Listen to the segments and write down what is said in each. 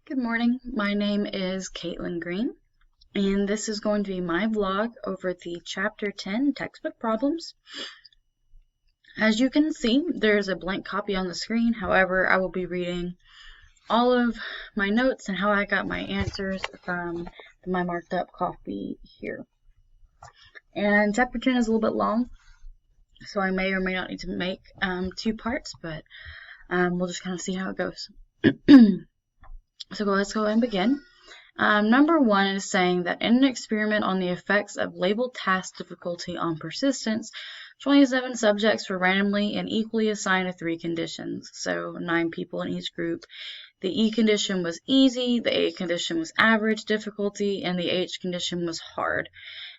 Good morning, my name is Caitlin Green, and this is going to be my vlog over the Chapter 10 Textbook Problems. As you can see, there's a blank copy on the screen. However, I will be reading all of my notes and how I got my answers from my marked up copy here. And Chapter 10 is a little bit long, so I may or may not need to make two parts, but we'll just kind of see how it goes. So let's go and begin. Number 1 is saying that in an experiment on the effects of labeled task difficulty on persistence, 27 subjects were randomly and equally assigned to 3 conditions, so 9 people in each group. The E condition was easy, the A condition was average difficulty, and the H condition was hard.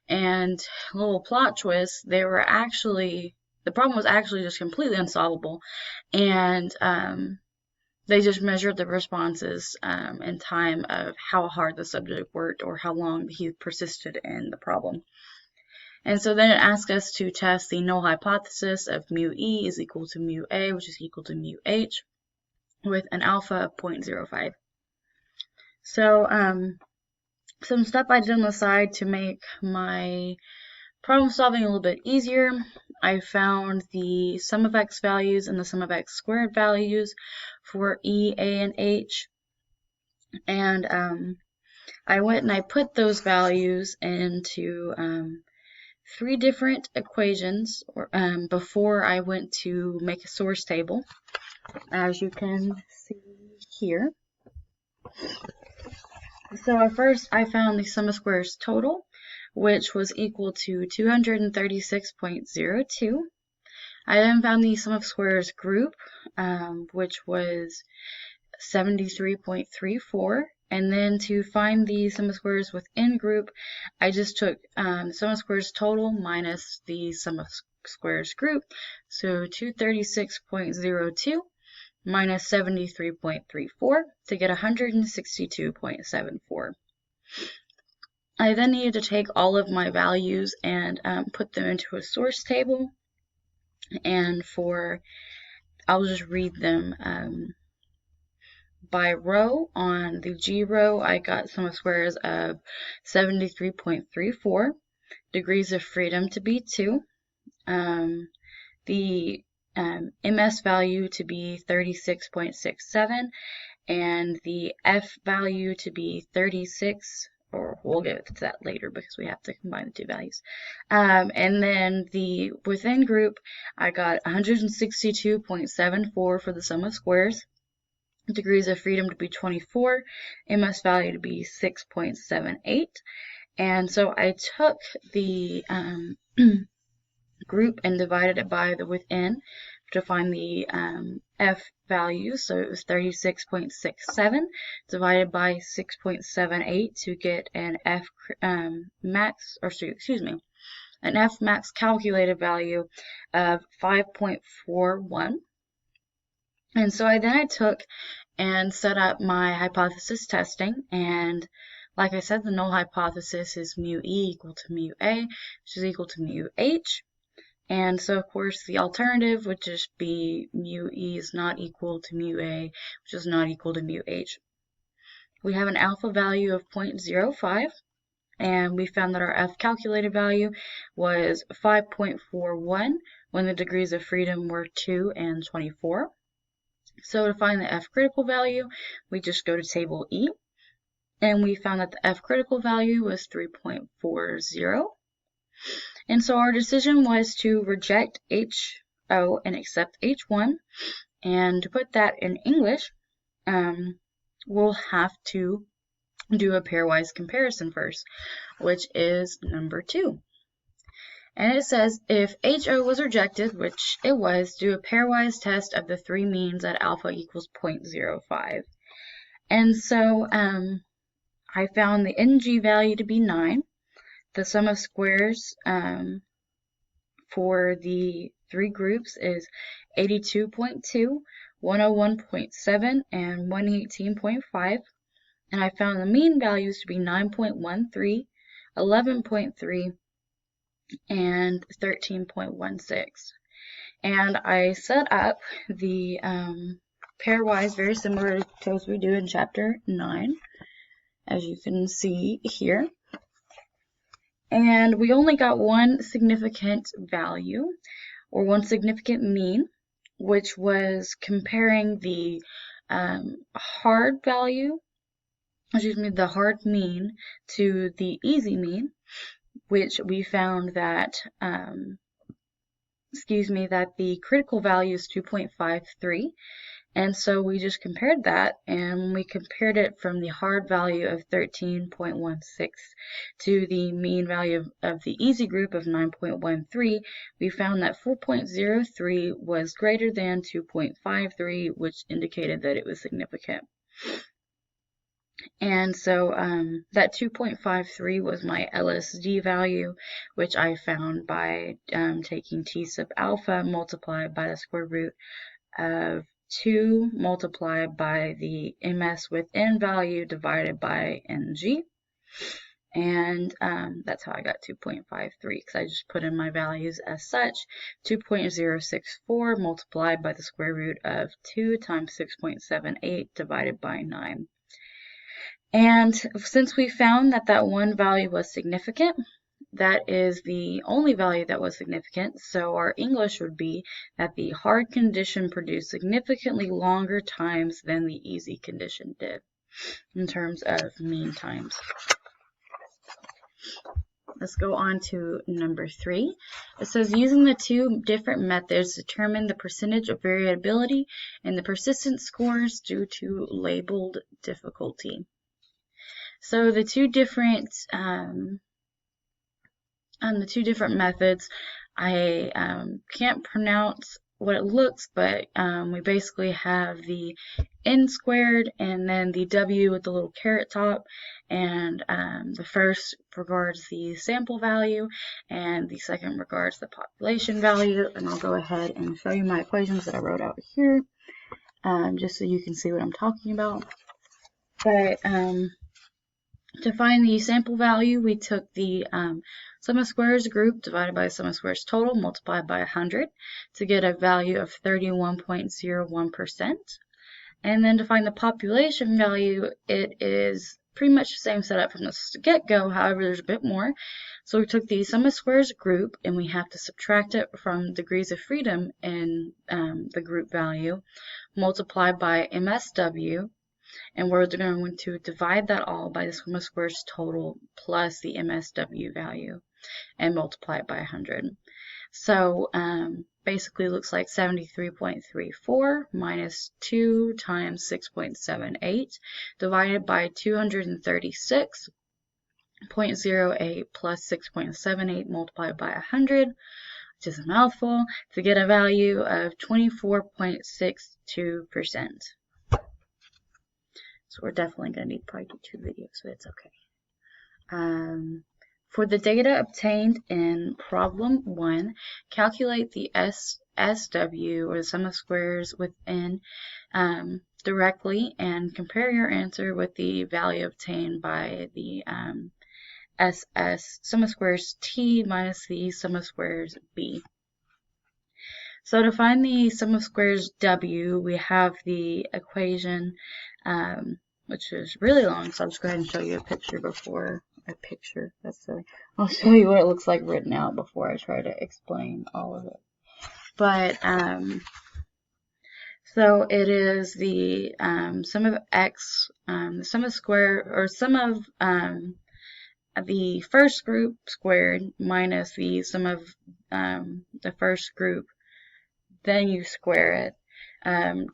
And a little plot twist, the problem was actually just completely unsolvable, and they just measured the responses in time of how hard the subject worked or how long he persisted in the problem. And so then it asked us to test the null hypothesis of mu E is equal to mu A, which is equal to mu H, with an alpha of 0.05. So some stuff I did on the side to make my problem solving a little bit easier. I found the sum of x values and the sum of x squared values for E, A, and H. And I went and I put those values into 3 different equations before I went to make a source table, as you can see here. So first I found the sum of squares total, which was equal to 236.02. I then found the sum of squares group, which was 73.34. And then to find the sum of squares within group, I just took the sum of squares total minus the sum of squares group. So 236.02 minus 73.34 to get 162.74. I then needed to take all of my values and put them into a source table, and I'll just read them by row. On the G row, I got sum of squares of 73.34, degrees of freedom to be 2, the MS value to be 36.67, and the F value to be 36, or we'll get to that later because we have to combine the 2 values. And then the within group, I got 162.74 for the sum of squares, degrees of freedom to be 24, MS value to be 6.78. And so I took the group and divided it by the within to find the F value. So it was 36.67 divided by 6.78 to get an F max calculated value of 5.41. And so I took and set up my hypothesis testing, and like I said, the null hypothesis is mu E equal to mu A, which is equal to mu H. And so, of course, the alternative would just be mu E is not equal to mu A, which is not equal to mu H. We have an alpha value of 0.05, and we found that our F calculated value was 5.41 when the degrees of freedom were 2 and 24. So to find the F critical value, we just go to table E, and we found that the F critical value was 3.40. And so our decision was to reject HO and accept H1. And to put that in English, we'll have to do a pairwise comparison first, which is number 2. And it says if HO was rejected, which it was, do a pairwise test of the 3 means at alpha equals 0.05. And so I found the NG value to be 9. The sum of squares for the 3 groups is 82.2, 101.7, and 118.5. And I found the mean values to be 9.13, 11.3, and 13.16. And I set up the pairwise, very similar to those we do in Chapter 9, as you can see here. And we only got one significant value, or one significant mean, which was comparing the hard mean to the easy mean, which we found that that the critical value is 2.53, and so we just compared that, and we compared it from the hard value of 13.16 to the mean value of the easy group of 9.13, we found that 4.03 was greater than 2.53, which indicated that it was significant. And so that 2.53 was my LSD value, which I found by taking T sub alpha multiplied by the square root of 2 multiplied by the ms with n value divided by ng. And that's how I got 2.53, because I just put in my values as such. 2.064 multiplied by the square root of 2 times 6.78 divided by 9. And since we found that that one value was significant, that is the only value that was significant, so our English would be that the hard condition produced significantly longer times than the easy condition did in terms of mean times. Let's go on to number 3. It says, using the two different methods, determine the percentage of variability and the persistence scores due to labeled difficulty. So the two different methods, I can't pronounce what it looks, but we basically have the n squared and then the w with the little caret top, and the first regards the sample value and the second regards the population value. And I'll go ahead and show you my equations that I wrote out here, just so you can see what I'm talking about. But to find the sample value, we took the sum of squares group divided by sum of squares total multiplied by 100 to get a value of 31.01%. And then to find the population value, it is pretty much the same setup from the get-go, however there's a bit more. So we took the sum of squares group, and we have to subtract it from degrees of freedom in the group value, multiplied by MSW, and we're going to divide that all by the sum of squares total plus the MSW value and multiply it by 100. So basically it looks like 73.34 minus 2 times 6.78 divided by 236.08 plus 6.78 multiplied by 100, which is a mouthful, to get a value of 24.62%. So we're definitely going to need probably 2 videos, so it's okay. For the data obtained in problem 1, calculate the SW, or the sum of squares within directly, and compare your answer with the value obtained by the sum of squares T minus the sum of squares B. So to find the sum of squares W, we have the equation, which is really long, so I'll just go ahead and show you a picture before a picture. That's silly. I'll show you what it looks like written out before I try to explain all of it. But so it is the sum of x, the sum of square, or sum of the first group squared minus the sum of the first group, then you square it,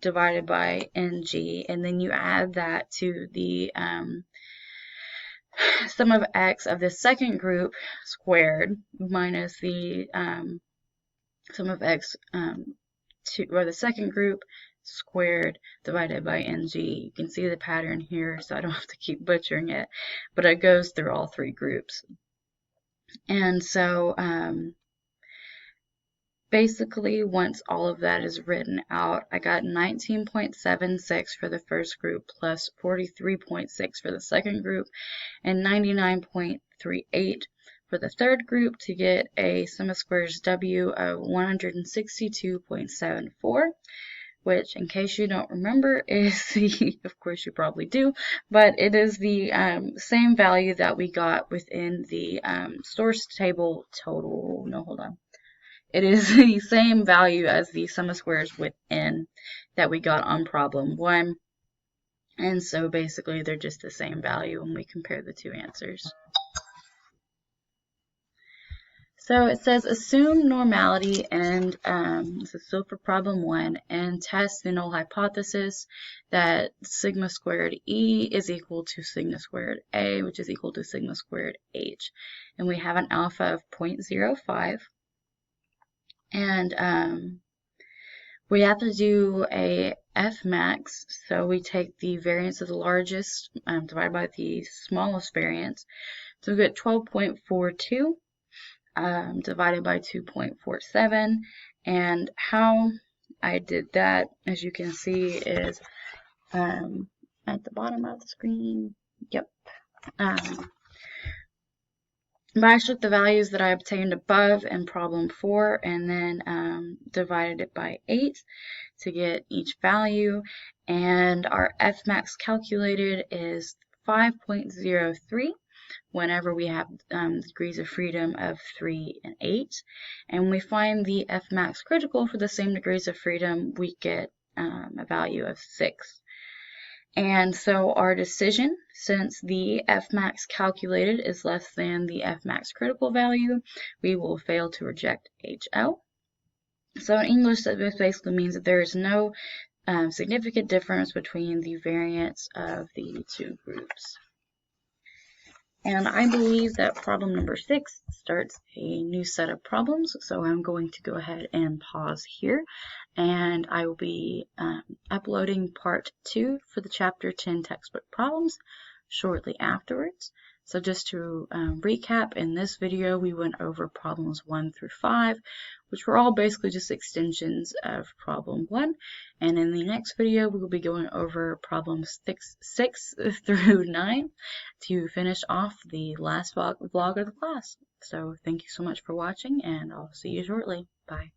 divided by ng, and then you add that to the sum of x of the second group squared minus the sum of x or the second group squared divided by ng. You can see the pattern here, so I don't have to keep butchering it, but it goes through all 3 groups. And so basically, once all of that is written out, I got 19.76 for the first group plus 43.6 for the second group and 99.38 for the third group to get a sum of squares W of 162.74, which, in case you don't remember, is the, of course you probably do, but it is the same value that we got within the source table total. No, hold on. It is the same value as the sum of squares within that we got on problem 1. And so basically they're just the same value when we compare the two answers. So it says assume normality and this is still for problem 1 and test the null hypothesis that sigma squared E is equal to sigma squared A, which is equal to sigma squared H. And we have an alpha of 0.05. And we have to do a F max, so we take the variance of the largest divided by the smallest variance. So we get 12.42. Divided by 2.47, and how I did that, as you can see, is at the bottom of the screen. Yep. But I took the values that I obtained above in problem 4 and then divided it by 8 to get each value, and our F max calculated is 5.03. whenever we have degrees of freedom of 3 and 8. And when we find the F max critical for the same degrees of freedom, we get a value of 6. And so our decision, since the F max calculated is less than the F max critical value, we will fail to reject HL. So in English, this basically means that there is no significant difference between the variance of the two groups. And I believe that problem number 6 starts a new set of problems, so I'm going to go ahead and pause here, and I will be uploading part 2 for the Chapter 10 textbook problems shortly afterwards. So just to recap, in this video we went over problems 1 through 5, which were all basically just extensions of problem 1. And in the next video we will be going over problems 6 through 9 to finish off the last vlog of the class. So thank you so much for watching, and I'll see you shortly. Bye.